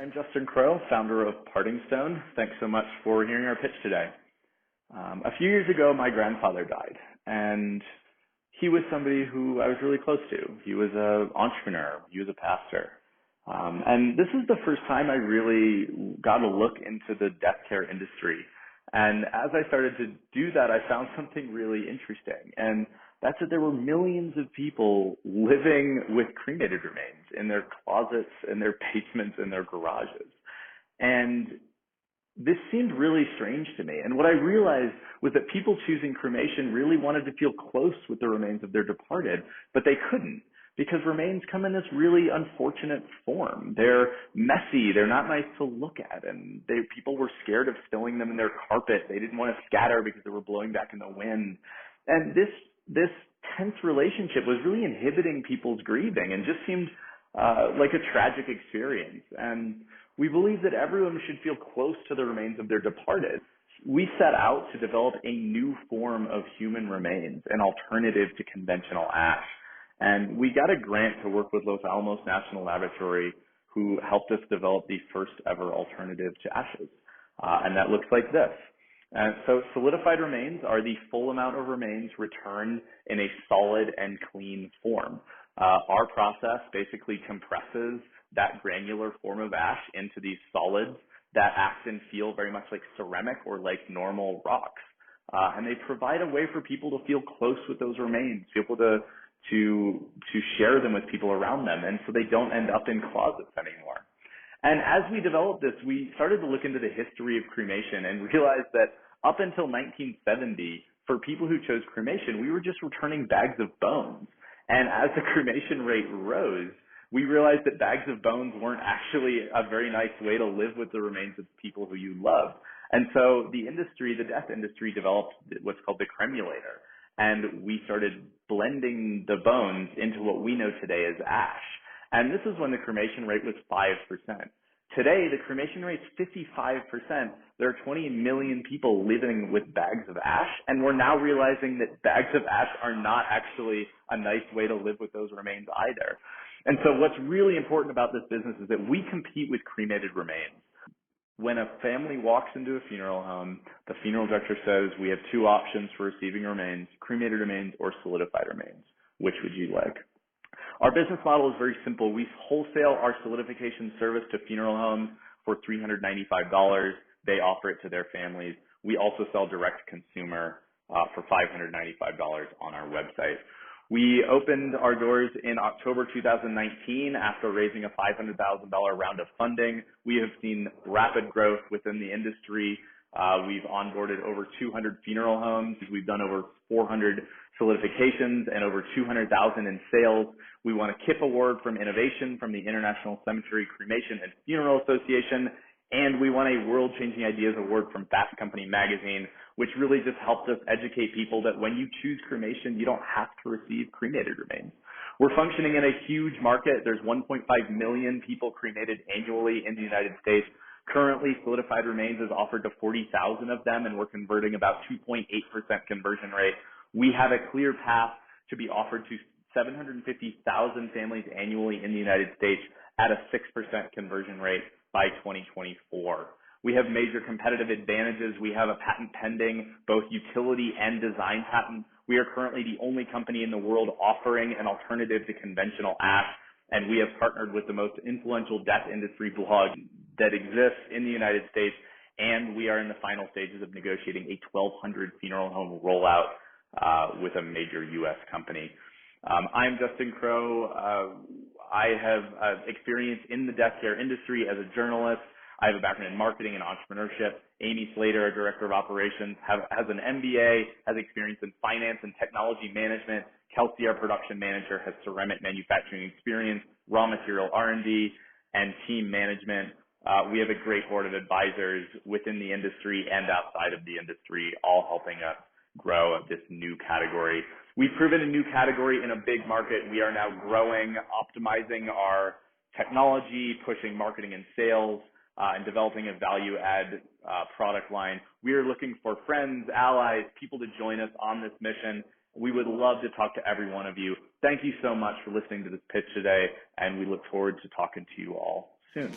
I'm Justin Crow, founder of Parting Stone. Thanks so much for hearing our pitch today. A few years ago, my grandfather died, and he was somebody who I was really close to. He was an entrepreneur. He was a pastor. And this is the first time I really got a look into the death care industry. And as I started to do that, I found something really interesting. And that's that there were millions of people living with cremated remains in their closets, in their basements, in their garages. And this seemed really strange to me. And what I realized was that people choosing cremation really wanted to feel close with the remains of their departed, but they couldn't because remains come in this really unfortunate form. They're messy. They're not nice to look at. And people were scared of spilling them in their carpet. They didn't want to scatter because they were blowing back in the wind. And this tense relationship was really inhibiting people's grieving and just seemed like a tragic experience. And we believe that everyone should feel close to the remains of their departed. We set out to develop a new form of human remains, an alternative to conventional ash. And we got a grant to work with Los Alamos National Laboratory, who helped us develop the first ever alternative to ashes. And that looks like this. So solidified remains are the full amount of remains returned in a solid and clean form. Our process basically compresses that granular form of ash into these solids that act and feel very much like ceramic or like normal rocks. And they provide a way for people to feel close with those remains, people to share them with people around them, and so they don't end up in closets anymore. And as we developed this, we started to look into the history of cremation and realized that up until 1970, for people who chose cremation, we were just returning bags of bones. And as the cremation rate rose, we realized that bags of bones weren't actually a very nice way to live with the remains of people who you love. And so the death industry developed what's called the cremulator. And we started blending the bones into what we know today as ash. And this is when the cremation rate was 5%. Today, the cremation rate's 55%. There are 20 million people living with bags of ash, and we're now realizing that bags of ash are not actually a nice way to live with those remains either. And so what's really important about this business is that we compete with cremated remains. When a family walks into a funeral home, the funeral director says, we have two options for receiving remains, cremated remains or solidified remains. Which would you like? Our business model is very simple. We wholesale our solidification service to funeral homes for $395. They offer it to their families. We also sell direct to consumer for $595 on our website. We opened our doors in October 2019 after raising a $500,000 round of funding. We have seen rapid growth within the industry. We've onboarded over 200 funeral homes. We've done over 400 solidifications and over 200,000 in sales. We won a KIP award from Innovation from the International Cemetery Cremation and Funeral Association. And we won a World-Changing Ideas Award from Fast Company magazine, which really just helped us educate people that when you choose cremation, you don't have to receive cremated remains. We're functioning in a huge market. There's 1.5 million people cremated annually in the United States. Currently, solidified remains is offered to 40,000 of them, and we're converting about 2.8% conversion rate. We have a clear path to be offered to 750,000 families annually in the United States at a 6% conversion rate by 2024. We have major competitive advantages. We have a patent pending, both utility and design patent. We are currently the only company in the world offering an alternative to conventional ash, and we have partnered with the most influential death industry blog that exists in the United States, and we are in the final stages of negotiating a 1,200 funeral home rollout with a major U.S. company. I'm Justin Crow. I have experience in the death care industry as a journalist. I have a background in marketing and entrepreneurship. Amy Slater, our director of operations, has an MBA, has experience in finance and technology management. Kelsey, our production manager, has ceramic manufacturing experience, raw material R&D, and team management. We have a great board of advisors within the industry and outside of the industry, all helping us grow this new category. We've proven a new category in a big market. We are now growing, optimizing our technology, pushing marketing and sales, and developing a value-add product line. We are looking for friends, allies, people to join us on this mission. We would love to talk to every one of you. Thank you so much for listening to this pitch today, and we look forward to talking to you all soon.